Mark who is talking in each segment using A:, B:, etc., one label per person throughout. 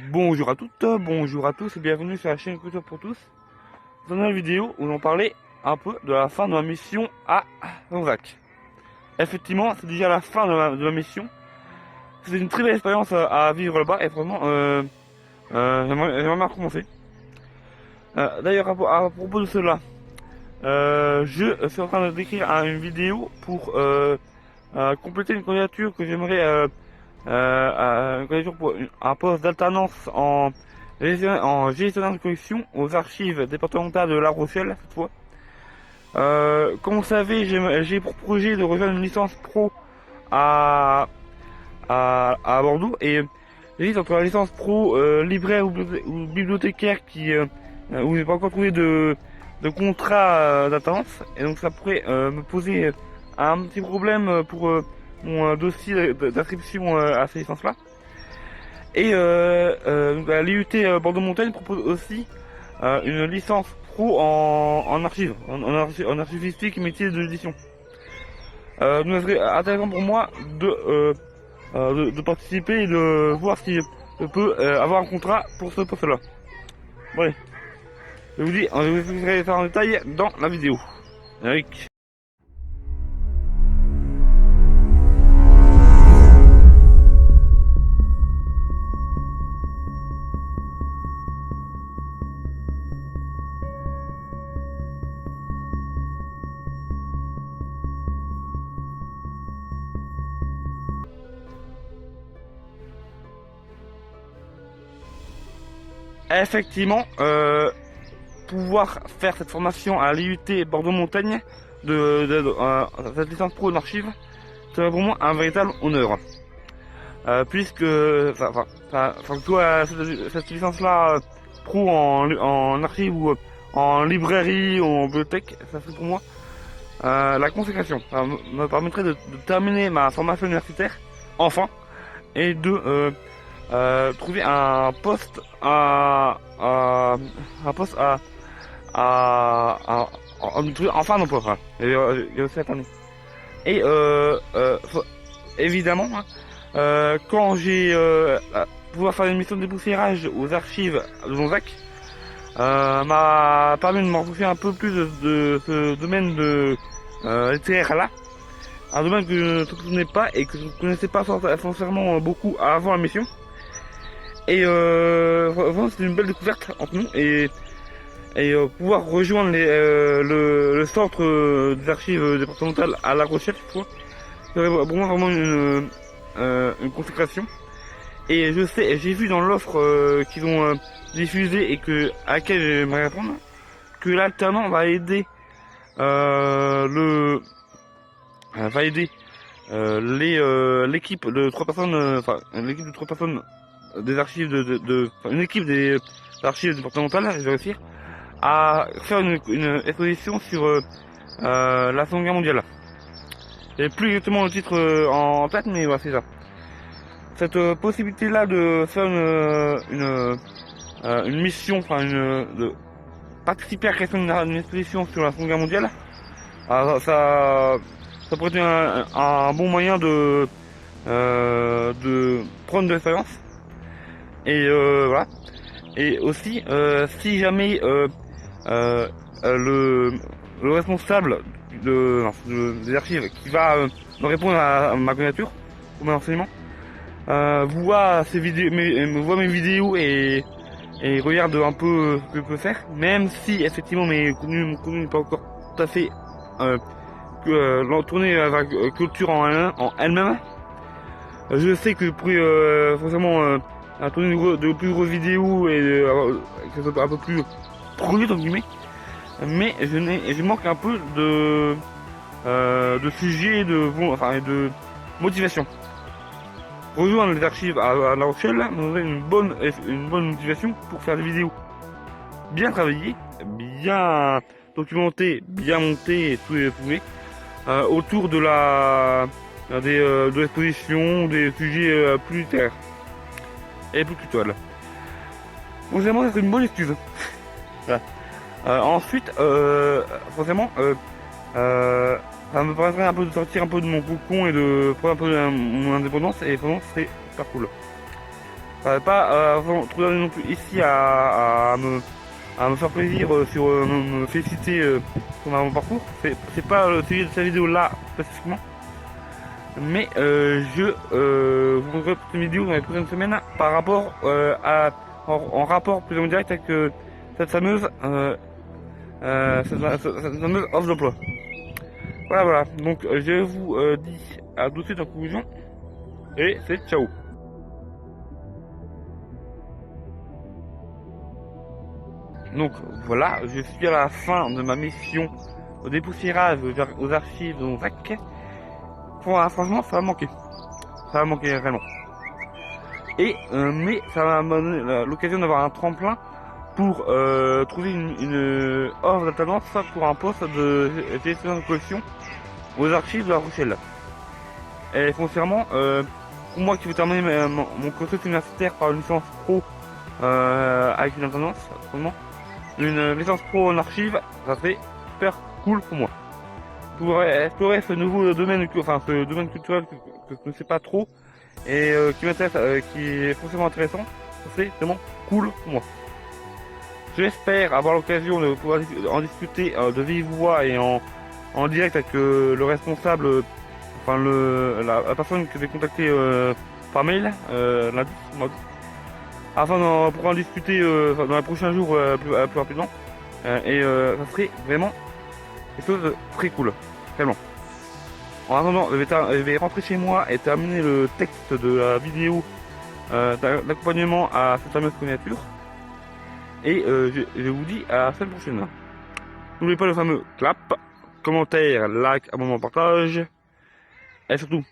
A: Bonjour à toutes, bonjour à tous et bienvenue sur la chaîne Culture pour tous. Dans la vidéo où l'on parlait un peu de la fin de ma mission à Lonzac. Effectivement, c'est déjà la fin de ma mission. C'est une très belle expérience à vivre là-bas et vraiment, j'aimerais bien recommencer. D'ailleurs, à propos de cela, je suis en train d'écrire une vidéo pour compléter une candidature que j'aimerais une candidature pour un poste d'alternance en gestionnaire de collection aux archives départementales de La Rochelle cette fois. Comme vous le savez, j'ai pour projet de rejoindre une licence pro à, à Bordeaux et j'hésite entre la licence pro libraire ou bibliothécaire où j'ai pas encore trouvé de contrat d'alternance et donc ça pourrait me poser un petit problème pour mon dossier d'inscription à ces licences-là. Et donc, la l'IUT Bordeaux-Montagne propose aussi une licence pro en archives, en archivistique et métier de l'édition. Donc, ça serait intéressant pour moi de participer et de voir si je peux avoir un contrat pour ce poste-là. Bon, allez, je vous dis, je vous expliquerai ça en détail dans la vidéo. Eric. Effectivement, pouvoir faire cette formation à l'IUT Bordeaux-Montagne cette licence pro en archives, c'est pour moi un véritable honneur. Puisque toi, cette licence-là pro en archive ou en librairie ou en bibliothèque, ça serait pour moi la consécration. Ça me permettrait de terminer ma formation universitaire, enfin, et de trouver un poste trouver enfin un emploi. Enfin, et aussi cette année. Et évidemment, hein, quand j'ai pouvoir faire une mission de dépoussiérage aux archives de Lonzac, m'a permis de m'en soucier un peu plus de ce domaine de littéraire là, un domaine que je ne connais pas et que je ne connaissais pas sincèrement beaucoup avant la mission. Et vraiment c'était une belle découverte entre nous et pouvoir rejoindre le centre des archives départementales à La Rochelle, c'est pour moi vraiment une consécration. Et je sais, j'ai vu dans l'offre qu'ils ont diffusée et à laquelle j'aimerais répondre, que l'alternant va aider l'équipe de 3 personnes, l'équipe de 3 personnes des archives une équipe des archives départementales, je vais réussir à faire une exposition sur la Seconde Guerre mondiale. J'ai plus exactement le titre en tête, mais voilà, c'est ça. Cette possibilité-là de faire une mission, de participer à la création d'une exposition sur la Seconde Guerre mondiale, ça pourrait être un bon moyen de prendre de l'expérience. Et voilà. Et aussi, si jamais le responsable des archives qui va me répondre à ma candidature pour mes enseignements voit voit mes vidéos et regarde un peu ce que je peux faire, même si effectivement mon contenu n'est pas encore tout à fait tourné vers la culture en elle-même. Je sais que je pourrais forcément tourner de plus grosses vidéos et que ce soit un peu plus produit entre guillemets, mais je manque un peu de sujets et de motivation. Rejoindre les archives à La Rochelle me donnerait une bonne motivation pour faire des vidéos bien travaillées, bien documentées, bien montées et tout autour de de l'exposition, des sujets plus littéraires et plus culturels. Donc vraiment, ça serait une bonne excuse. Voilà. Ensuite, forcément, ça me permettrait un peu de sortir un peu de mon cocon et de prendre un peu de mon indépendance et vraiment, ce serait super cool. Ça va pas trop donner non plus ici à me faire plaisir sur me féliciter sur mon parcours. C'est pas le sujet de cette vidéo là spécifiquement. Mais vous montrerai cette vidéo dans les prochaines semaines par rapport en rapport plus ou moins direct avec cette fameuse offre d'emploi. Voilà. Donc je vous dis à tout de suite en conclusion et c'est ciao. Donc voilà, je suis à la fin de ma mission au dépoussiérage aux archives de VAC. Franchement, ça va manquer. Ça va manquer vraiment. Et mais ça m'a donné l'occasion d'avoir un tremplin pour trouver une offre d'alternance pour un poste de gestionnaire de collection aux archives de La Rochelle. Et foncièrement, pour moi qui veux terminer mon cursus universitaire par une licence pro avec une alternance, une licence pro en archives, ça serait super cool pour moi. Pour explorer ce nouveau domaine, ce domaine culturel que je ne sais pas trop et qui m'intéresse, qui est forcément intéressant, c'est vraiment cool pour moi. J'espère avoir l'occasion de pouvoir en discuter de vive voix et en direct avec le responsable, la personne que je vais contacter par mail lundi, afin de pouvoir en discuter dans les prochains jours plus rapidement. Ça serait vraiment quelque chose de très cool, vraiment. En attendant, je vais rentrer chez moi et terminer le texte de la vidéo d'accompagnement à cette fameuse candidature. Et je vous dis à la semaine prochaine. N'oubliez pas le fameux clap, commentaire, like, abonnement, partage. Et surtout,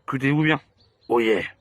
A: écoutez-vous bien. Oh yeah!